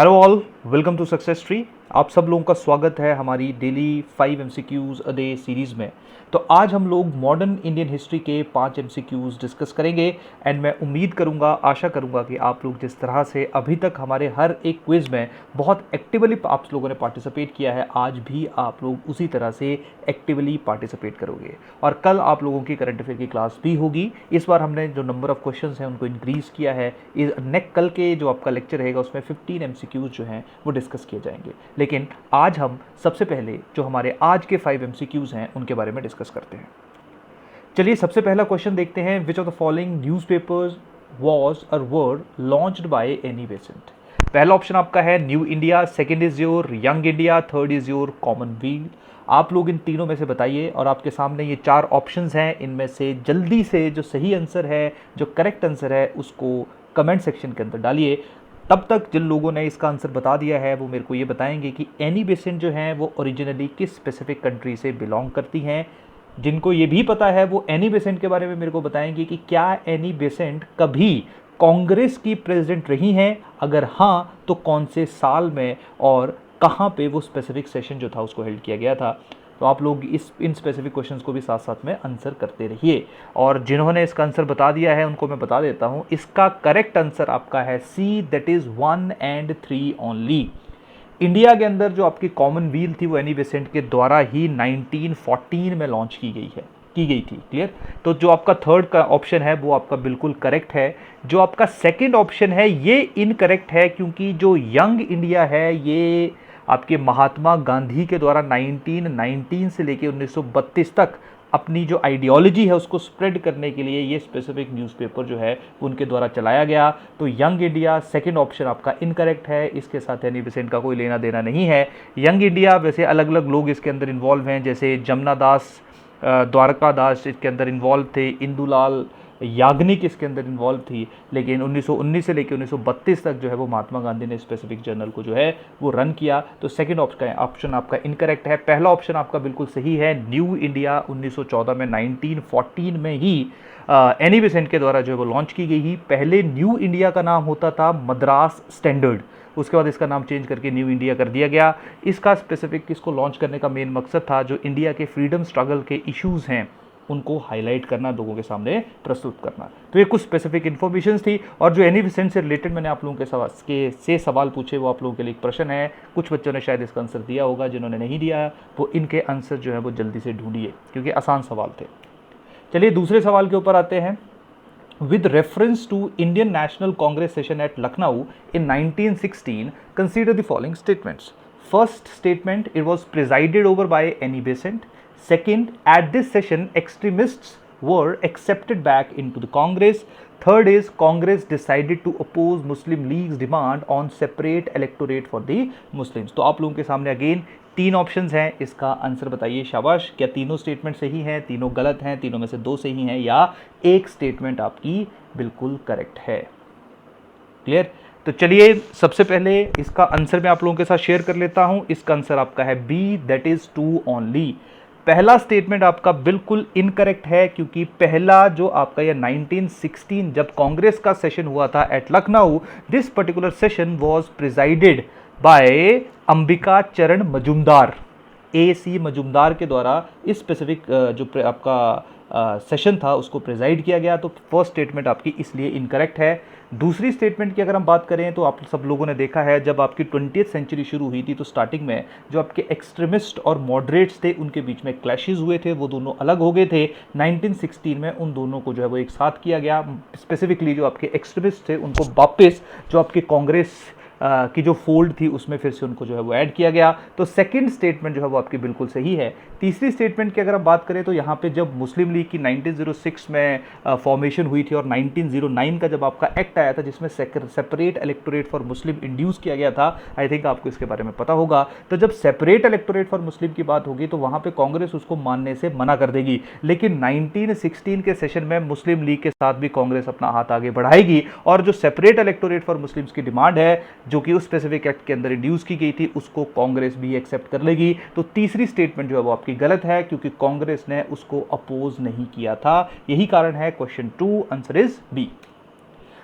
Hello all, welcome to success tree. आप सब लोगों का स्वागत है हमारी daily 5 MCQs a day series में। तो आज हम लोग मॉडर्न इंडियन हिस्ट्री के 5 एमसीक्यूज़ डिस्कस करेंगे एंड मैं उम्मीद करूंगा, आशा करूंगा कि आप लोग जिस तरह से अभी तक हमारे हर एक क्विज़ में बहुत एक्टिवली आप लोगों ने पार्टिसिपेट किया है, आज भी आप लोग उसी तरह से एक्टिवली पार्टिसिपेट करोगे। और कल आप लोगों की करंट अफेयर की क्लास भी होगी। इस बार हमने जो नंबर ऑफ क्वेश्चंस हैं उनको इंक्रीज़ किया है। कल के जो आपका लेक्चर रहेगा उसमें 15 एमसीक्यूज़ जो हैं वो डिस्कस किए जाएंगे। लेकिन आज हम सबसे पहले जो हमारे आज के 5 एमसीक्यूज़ हैं उनके बारे में डिस्कस करते हैं। चलिए सबसे पहला क्वेश्चन देखते हैं। Which of the following newspapers was और word launched by Annie Besant. पहला ऑप्शन आपका है new India, second is your young India, third is your commonwealth. आप लोग इन तीनों में से बताइए और आपके सामने ये 4 ऑप्शंस हैं। इनमें से जल्दी से जो सही आंसर है, जो करेक्ट आंसर है, उसको कमेंट सेक्शन के अंदर डालिए। तब तक जिन लोगों ने इसका आंसर बता दिया है वो मेरे को ये बताएंगे कि एनी बेसेंट जो हैं वो ओरिजिनली किस स्पेसिफिक कंट्री से बिलोंग करती हैं। जिनको ये भी पता है वो एनी बेसेंट के बारे में मेरे को बताएंगे कि क्या एनी बेसेंट कभी कांग्रेस की प्रेसिडेंट रही हैं, अगर हाँ तो कौन से साल में और कहाँ पे वो स्पेसिफिक सेशन जो था उसको हेल्ड किया गया था। तो आप लोग इन स्पेसिफिक क्वेश्चंस को भी साथ साथ में आंसर करते रहिए। और जिन्होंने इसका आंसर बता दिया है उनको मैं बता देता हूँ, इसका करेक्ट आंसर आपका है C, that is 1 and 3 only. India के अंदर जो आपकी कॉमनवेल्थ थी वो एनी बेसेंट के द्वारा ही 1914 में लॉन्च की गई थी। क्लियर। तो जो आपका थर्ड का ऑप्शन है वो आपका बिल्कुल करेक्ट है। जो आपका सेकंड ऑप्शन है ये इनकरेक्ट है, क्योंकि जो यंग इंडिया है ये आपके महात्मा गांधी के द्वारा 1919 से लेकर 1932 तक अपनी जो आइडियोलॉजी है उसको स्प्रेड करने के लिए ये स्पेसिफिक न्यूज़पेपर जो है उनके द्वारा चलाया गया। तो यंग इंडिया सेकंड ऑप्शन आपका इनकरेक्ट है, इसके साथ एनी बेसेंट का कोई लेना देना नहीं है। यंग इंडिया वैसे अलग अलग लोग इसके अंदर इन्वॉल्व हैं, जैसे जमुना दास, द्वारका दास इसके अंदर इन्वॉल्व थे, इंदुलाल याग्निक इसके अंदर इन्वॉल्व थी। लेकिन 1919 से लेकर 1932 तक जो है वो महात्मा गांधी ने स्पेसिफिक जर्नल को जो है वो रन किया। तो सेकंड ऑप्शन आपका इनकरेक्ट है। पहला ऑप्शन आपका बिल्कुल सही है। न्यू इंडिया 1914 में 1914 में ही एनी बेसेंट के द्वारा जो है वो लॉन्च की गई ही। पहले न्यू इंडिया का नाम होता था मद्रास स्टैंडर्ड, उसके बाद इसका नाम चेंज करके न्यू इंडिया कर दिया गया। इसका स्पेसिफिक इसको लॉन्च करने का मेन मकसद था जो इंडिया के फ्रीडम स्ट्रगल के इश्यूज हैं उनको हाईलाइट करना, लोगों के सामने प्रस्तुत करना। तो ये कुछ स्पेसिफिक इन्फॉर्मेशन थी। और जो एनी बेसेंट से रिलेटेड मैंने आप लोगों के सवाल पूछे वो आप लोगों के लिए एक प्रश्न है। कुछ बच्चों ने शायद इसका आंसर दिया होगा, जिन्होंने नहीं दिया वो इनके आंसर जो है वो जल्दी से ढूंढिए, क्योंकि आसान सवाल थे। चलिए दूसरे सवाल के ऊपर आते हैं। With reference to Indian National Congress session at Lucknow in 1916, consider the following statements. First statement, it was presided over by Annie Besant. Second, at this session, extremists were accepted back into the Congress. Third is Congress decided to oppose Muslim League's demand on separate electorate for the Muslims. तो आप लोगों के सामने again 3 options हैं, इसका answer बताइए। शाबाश, क्या तीनों स्टेटमेंट सही हैं, तीनों गलत हैं, तीनों में से 2 सही हैं, या एक स्टेटमेंट आपकी बिल्कुल करेक्ट है। क्लियर। तो चलिए सबसे पहले इसका आंसर मैं आप लोगों के साथ शेयर कर लेता हूं। इसका आंसर आपका है बी, दैट इज 2 ओनली। पहला स्टेटमेंट आपका बिल्कुल इनकरेक्ट है, क्योंकि पहला जो आपका ये 1916 जब कांग्रेस का सेशन हुआ था at Lucknow, this particular session was presided by Ambika Charan Majumdar, AC Majumdar के द्वारा इस स्पेसिफिक जो आपका सेशन था उसको प्रिजाइड किया गया। तो फर्स्ट स्टेटमेंट आपकी इसलिए इनकरेक्ट है। दूसरी स्टेटमेंट की अगर हम बात करें तो आप सब लोगों ने देखा है जब आपकी 20th सेंचुरी शुरू हुई थी तो स्टार्टिंग में जो आपके एक्सट्रीमिस्ट और मॉडरेट्स थे उनके बीच में क्लैशेस हुए थे, वो दोनों अलग हो गए थे। 1916 में उन दोनों को जो है वो एक साथ किया गया। स्पेसिफिकली जो आपके एक्सट्रीमिस्ट थे उनको वापस जो आपकी कांग्रेस की जो फोल्ड थी उसमें फिर से उनको जो है वो ऐड किया गया। तो सेकंड स्टेटमेंट जो है वो आपकी बिल्कुल सही है। तीसरी स्टेटमेंट की अगर हम बात करें तो यहाँ पे जब मुस्लिम लीग की 1906 में फॉर्मेशन हुई थी और 1909 का जब आपका एक्ट आया था जिसमें separate electorate for Muslim induce किया गया था, आई थिंक आपको इसके बारे में पता होगा। तो जब सेपरेट इलेक्टोरेट फॉर मुस्लिम की बात होगी तो वहाँ पर कांग्रेस उसको मानने से मना कर देगी, लेकिन 1916 के सेशन में मुस्लिम लीग के साथ भी कांग्रेस अपना हाथ आगे बढ़ाएगी और जो सेपरेट इलेक्टोरेट फॉर मुस्लिम्स की डिमांड है जो कि उस स्पेसिफिक एक्ट के अंदर इंड्यूस की गई थी उसको कांग्रेस भी एक्सेप्ट कर लेगी। तो तीसरी स्टेटमेंट जो है वो आपकी गलत है, क्योंकि कांग्रेस ने उसको अपोज नहीं किया था। यही कारण है क्वेश्चन 2 आंसर इज बी।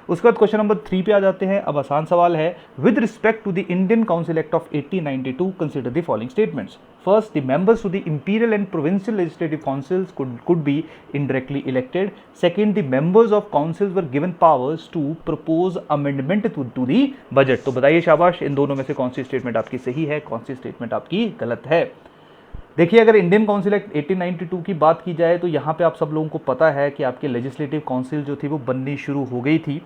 उसके बाद क्वेश्चन नंबर 3 पे आ जाते हैं। अब आसान सवाल है, with respect to the Indian Council Act of 1892 consider the following statements. First, the members to the imperial and provincial legislative councils could be indirectly elected. Second, the members of councils were given powers to propose amendment to the budget. तो बताइए शाबाश, इन दोनों में से कौन सी statement आपकी सही है, कौन सी स्टेटमेंट आपकी गलत है। देखिए, अगर इंडियन काउंसिल एक्ट 1892 की बात की जाए तो यहाँ पे आप सब लोगों को पता है कि आपकी लेजिस्लेटिव काउंसिल जो थी वो बननी शुरू हो गई थी,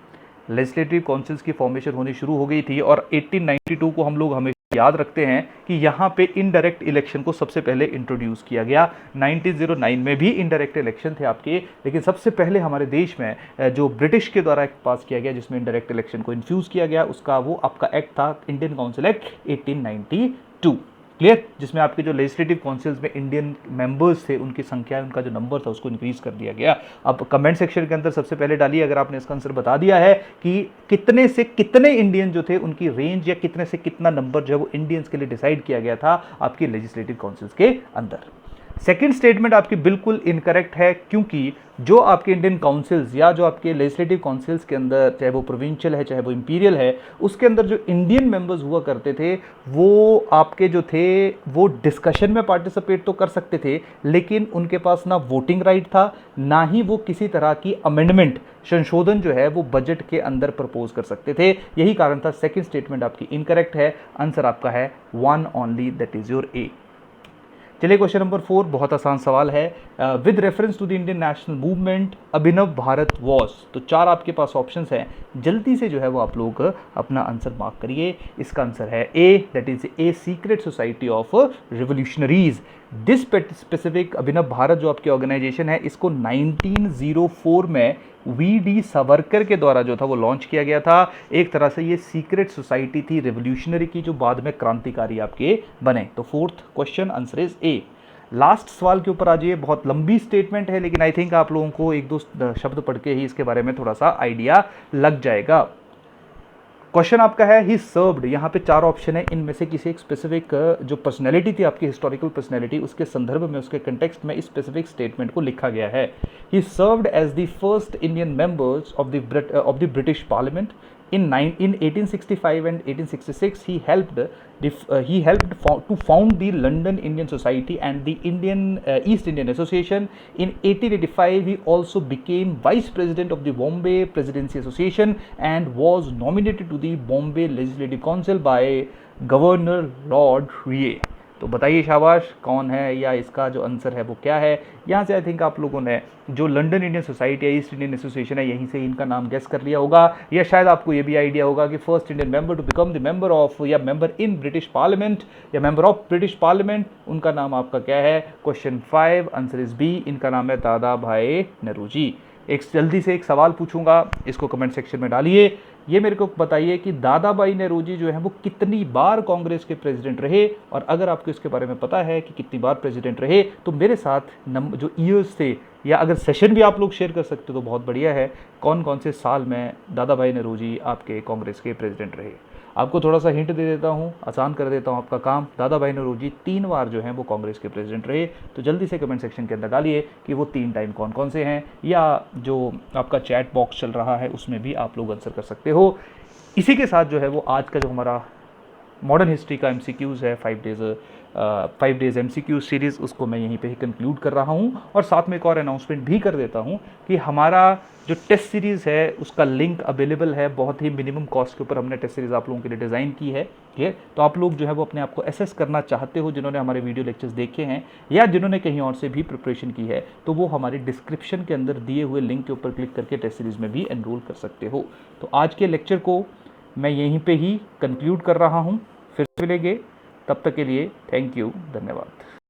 लेजिस्लेटिव काउंसिल्स की फॉर्मेशन होनी शुरू हो गई थी। और 1892 को हम लोग हमेशा याद रखते हैं कि यहाँ पे इनडायरेक्ट इलेक्शन को सबसे पहले इंट्रोड्यूस किया गया। 1909 में भी इनडायरेक्ट इलेक्शन थे आपके, लेकिन सबसे पहले हमारे देश में जो ब्रिटिश के द्वारा एक पास किया गया जिसमें इनडायरेक्ट इलेक्शन को इन्फ्यूज़ किया गया, उसका वो आपका एक्ट था इंडियन काउंसिल एक्ट 1892। क्लियर, जिसमें आपके जो लेजिस्लेटिव काउंसिल्स में इंडियन मेंबर्स थे उनकी संख्या, उनका जो नंबर था उसको इंक्रीज कर दिया गया। अब कमेंट सेक्शन के अंदर सबसे पहले डालिए अगर आपने इसका आंसर बता दिया है कि कितने से कितने इंडियन जो थे उनकी रेंज या कितने से कितना नंबर जो है वो इंडियंस के लिए डिसाइड किया गया था आपकी लेजिस्लेटिव काउंसिल्स के अंदर। सेकेंड स्टेटमेंट आपकी बिल्कुल इनकरेक्ट है, क्योंकि जो आपके इंडियन काउंसिल्स या जो आपके लेजिस्लेटिव काउंसिल्स के अंदर, चाहे वो प्रोविंशियल है चाहे वो इंपीरियल है, उसके अंदर जो इंडियन मेंबर्स हुआ करते थे वो आपके जो थे वो डिस्कशन में पार्टिसिपेट तो कर सकते थे, लेकिन उनके पास ना वोटिंग राइट था, ना ही वो किसी तरह की अमेंडमेंट, संशोधन जो है वो बजट के अंदर प्रपोज कर सकते थे। यही कारण था सेकेंड स्टेटमेंट आपकी इनकरेक्ट है। आंसर आपका है one only, that is your A. चलिए क्वेश्चन नंबर 4, बहुत आसान सवाल है। With reference to the Indian national movement Abhinav Bharat was. तो 4 आपके पास ऑप्शंस हैं, जल्दी से जो है वो आप लोग अपना आंसर मार्क करिए। इसका आंसर है A, that is a secret society of revolutionaries. This specific Abhinav Bharat जो आपकी ऑर्गेनाइजेशन है, इसको 1904 में वी.डी. सावरकर के द्वारा जो था वो लॉन्च किया गया था। एक तरह से ये सीक्रेट सोसाइटी थी रिवोल्यूशनरी की, जो बाद में क्रांतिकारी आपके बने। तो fourth question answer is a. Last सवाल के ऊपर आ जाइए। बहुत लंबी स्टेटमेंट है, लेकिन आई थिंक आप लोगों को एक दो शब्द पढ़ के ही इसके बारे में थोड़ा सा आइडिया लग जाएगा। क्वेश्चन आपका है ही सर्व्ड, यहाँ पे 4 ऑप्शन है, इनमें से किसी एक स्पेसिफिक जो पर्सनैलिटी थी आपकी, हिस्टोरिकल पर्सनैलिटी, उसके संदर्भ में, उसके कंटेक्स्ट में इस स्पेसिफिक स्टेटमेंट को लिखा गया है। He served as the first Indian members of the British parliament in 1865 and 1866. He helped to found the London Indian Society and the East Indian Association. In 1885 he also became vice president of the Bombay Presidency Association and was nominated to the Bombay Legislative Council by Governor Lord Reay. तो बताइए शाबाश, कौन है या इसका जो answer है वो क्या है। यहाँ से आई थिंक आप लोगों ने जो लंदन इंडियन सोसाइटी है, ईस्ट इंडियन एसोसिएशन है, यहीं से इनका नाम गेस कर लिया होगा, या शायद आपको ये भी आइडिया होगा कि first Indian member to become the member of या मेंबर इन ब्रिटिश पार्लियामेंट या मेंबर ऑफ ब्रिटिश पार्लियामेंट, उनका नाम आपका क्या है। क्वेश्चन 5 आंसर इज बी, इनका नाम है दादा भाई नेहरूजी। एक जल्दी से एक सवाल पूछूंगा, इसको कमेंट सेक्शन में डालिए। ये मेरे को बताइए कि दादा भाई नेहरूजी जो है वो कितनी बार कांग्रेस के प्रेसिडेंट रहे, और अगर आपको इसके बारे में पता है कि कितनी बार प्रेसिडेंट रहे तो मेरे साथ जो ईयर्स थे, या अगर सेशन भी आप लोग शेयर कर सकते हो तो बहुत बढ़िया है, कौन कौन से साल में दादा भाई नेहरूजी आपके कांग्रेस के प्रेसिडेंट रहे। आपको थोड़ा सा हिंट दे देता हूँ, आसान कर देता हूँ आपका काम। दादा भाई नेहरूजी 3 बार जो हैं वो कांग्रेस के प्रेसिडेंट रहे। तो जल्दी से कमेंट सेक्शन के अंदर डालिए कि वो 3 टाइम कौन कौन से हैं, या जो आपका चैट बॉक्स चल रहा है उसमें भी आप लोग आंसर कर सकते हो। इसी के साथ जो है वो आज का जो हमारा मॉडर्न हिस्ट्री का MCQs है, 5 डेज MCQ सीरीज़, उसको मैं यहीं पे ही कंक्लूड कर रहा हूँ। और साथ में एक और अनाउंसमेंट भी कर देता हूँ कि हमारा जो टेस्ट सीरीज़ है उसका लिंक अवेलेबल है। बहुत ही मिनिमम कॉस्ट के ऊपर हमने टेस्ट सीरीज़ आप लोगों के लिए डिज़ाइन की है। ठीक है, तो आप लोग जो है वो अपने आप को एसेस करना चाहते हो, जिन्होंने हमारे वीडियो लेक्चर्स देखे हैं या जिन्होंने कहीं और से भी प्रिपरेशन की है, तो वो हमारे डिस्क्रिप्शन के अंदर दिए हुए लिंक के ऊपर क्लिक करके टेस्ट सीरीज़ में भी एनरोल कर सकते हो। तो आज के लेक्चर को मैं यहीं पे ही कंक्लूड कर रहा हूँ, फिर मिलेंगे, तब तक के लिए थैंक यू, धन्यवाद।